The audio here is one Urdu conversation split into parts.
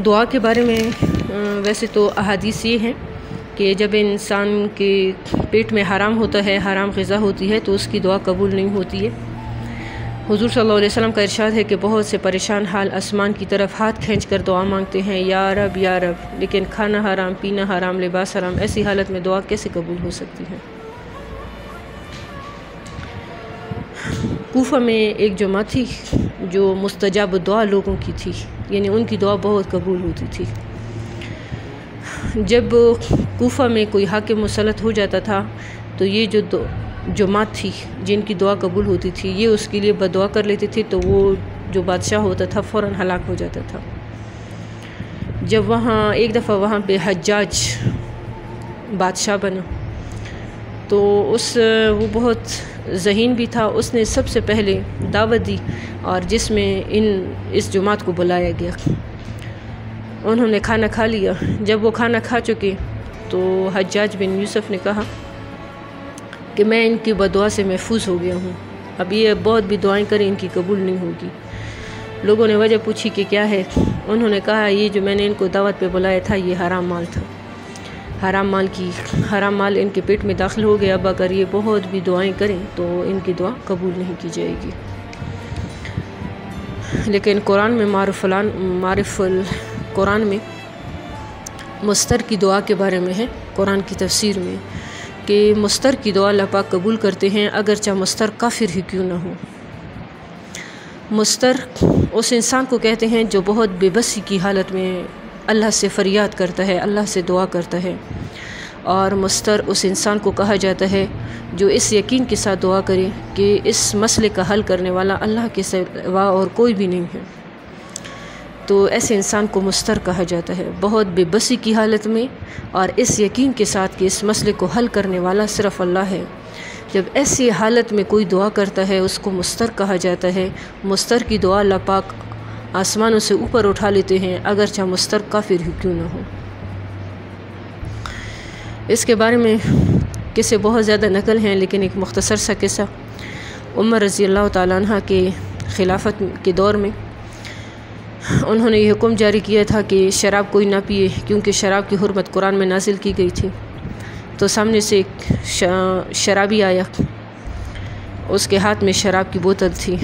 دعا کے بارے میں ویسے تو احادیث یہ ہیں کہ جب انسان کے پیٹ میں حرام ہوتا ہے، حرام غذا ہوتی ہے، تو اس کی دعا قبول نہیں ہوتی ہے۔ حضور صلی اللہ علیہ وسلم کا ارشاد ہے کہ بہت سے پریشان حال آسمان کی طرف ہاتھ کھینچ کر دعا مانگتے ہیں، یا رب یا رب، لیکن کھانا حرام، پینا حرام، لباس حرام، ایسی حالت میں دعا کیسے قبول ہو سکتی ہے؟ کوفہ میں ایک جماعت تھی جو مستجاب دعا لوگوں کی تھی، یعنی ان کی دعا بہت قبول ہوتی تھی۔ جب کوفہ میں کوئی حاکم مسلط ہو جاتا تھا تو یہ جو جماعت تھی جن کی دعا قبول ہوتی تھی، یہ اس کے لیے بددعا کر لیتے تھے، تو وہ جو بادشاہ ہوتا تھا فوراً ہلاک ہو جاتا تھا۔ جب ایک دفعہ وہاں پہ حجاج بادشاہ بنا تو وہ بہت ذہین بھی تھا، اس نے سب سے پہلے دعوت دی اور جس میں اس جماعت کو بلایا گیا۔ انہوں نے کھانا کھا لیا۔ جب وہ کھانا کھا چکے تو حجاج بن یوسف نے کہا کہ میں ان کی بددعا سے محفوظ ہو گیا ہوں، اب یہ بہت بھی دعائیں کریں ان کی قبول نہیں ہوگی۔ لوگوں نے وجہ پوچھی کہ کیا ہے؟ انہوں نے کہا یہ جو میں نے ان کو دعوت پہ بلایا تھا یہ حرام مال تھا، حرام مال ان کے پیٹ میں داخل ہو گیا، اب اگر یہ بہت بھی دعائیں کریں تو ان کی دعا قبول نہیں کی جائے گی۔ لیکن قرآن میں قرآن میں مستر کی دعا کے بارے میں ہے، قرآن کی تفسیر میں، کہ مستر کی دعا اللہ پاک قبول کرتے ہیں اگرچہ مستر کافر ہی کیوں نہ ہو۔ مستر اس انسان کو کہتے ہیں جو بہت بے بسی کی حالت میں اللہ سے فریاد کرتا ہے، اللہ سے دعا کرتا ہے، اور مستر اس انسان کو کہا جاتا ہے جو اس یقین کے ساتھ دعا کرے کہ اس مسئلے کا حل کرنے والا اللہ کے سوا اور کوئی بھی نہیں ہے، تو ایسے انسان کو مستر کہا جاتا ہے، بہت بے بسی کی حالت میں اور اس یقین کے ساتھ کہ اس مسئلے کو حل کرنے والا صرف اللہ ہے۔ جب ایسی حالت میں کوئی دعا کرتا ہے اس کو مستر کہا جاتا ہے۔ مستر کی دعا اللہ پاک آسمانوں سے اوپر اٹھا لیتے ہیں اگرچہ مستر کافر ہی کیوں نہ ہو۔ اس کے بارے میں قصے بہت زیادہ نقل ہیں، لیکن ایک مختصر سا قصہ۔ عمر رضی اللہ تعالیٰ عنہ کے خلافت کے دور میں انہوں نے یہ حکم جاری کیا تھا کہ شراب کوئی نہ پیے، کیونکہ شراب کی حرمت قرآن میں نازل کی گئی تھی۔ تو سامنے سے ایک شرابی آیا، اس کے ہاتھ میں شراب کی بوتل تھی۔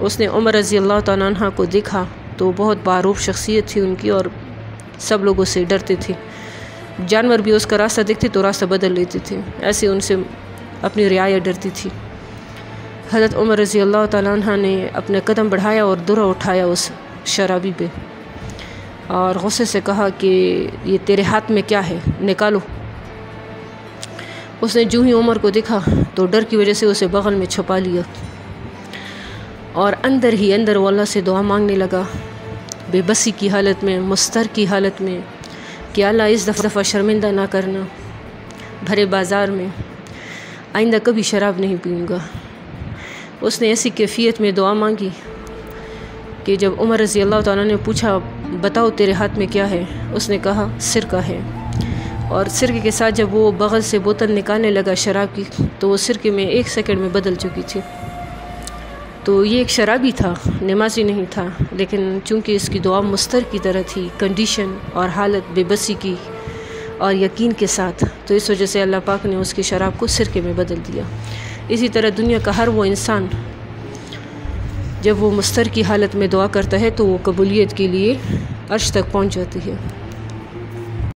اس نے عمر رضی اللہ تعالیٰ عنہ کو دیکھا تو بہت معروف شخصیت تھی ان کی اور سب لوگوں سے ڈرتے تھے، جانور بھی اس کا راستہ دیکھتے تو راستہ بدل لیتے تھے، ایسے ان سے اپنی رعایا ڈرتی تھی۔ حضرت عمر رضی اللہ تعالیٰ عنہ نے اپنے قدم بڑھایا اور درہ اٹھایا اس شرابی پہ اور غصے سے کہا کہ یہ تیرے ہاتھ میں کیا ہے، نکالو۔ اس نے جو ہی عمر کو دیکھا تو ڈر کی وجہ سے اسے بغل میں چھپا لیا اور اندر ہی اندر وہ اللہ سے دعا مانگنے لگا، بے بسی کی حالت میں، مستر کی حالت میں، کہ اللہ اس دفعہ شرمندہ نہ کرنا، بھرے بازار میں آئندہ کبھی شراب نہیں پیوں گا۔ اس نے ایسی کیفیت میں دعا مانگی کہ جب عمر رضی اللہ تعالیٰ نے پوچھا بتاؤ تیرے ہاتھ میں کیا ہے، اس نے کہا سرکہ ہے، اور سرکے کے ساتھ جب وہ بغل سے بوتل نکالنے لگا شراب کی تو وہ سرکے میں 1 سیکنڈ میں بدل چکی تھی۔ تو یہ ایک شرابی تھا، نمازی نہیں تھا، لیکن چونکہ اس کی دعا مستر کی طرح تھی، کنڈیشن اور حالت بے بسی کی اور یقین کے ساتھ، تو اس وجہ سے اللہ پاک نے اس کی شراب کو سرکے میں بدل دیا۔ اسی طرح دنیا کا ہر وہ انسان جب وہ مستر کی حالت میں دعا کرتا ہے تو وہ قبولیت کے لیے عرش تک پہنچ جاتی ہے۔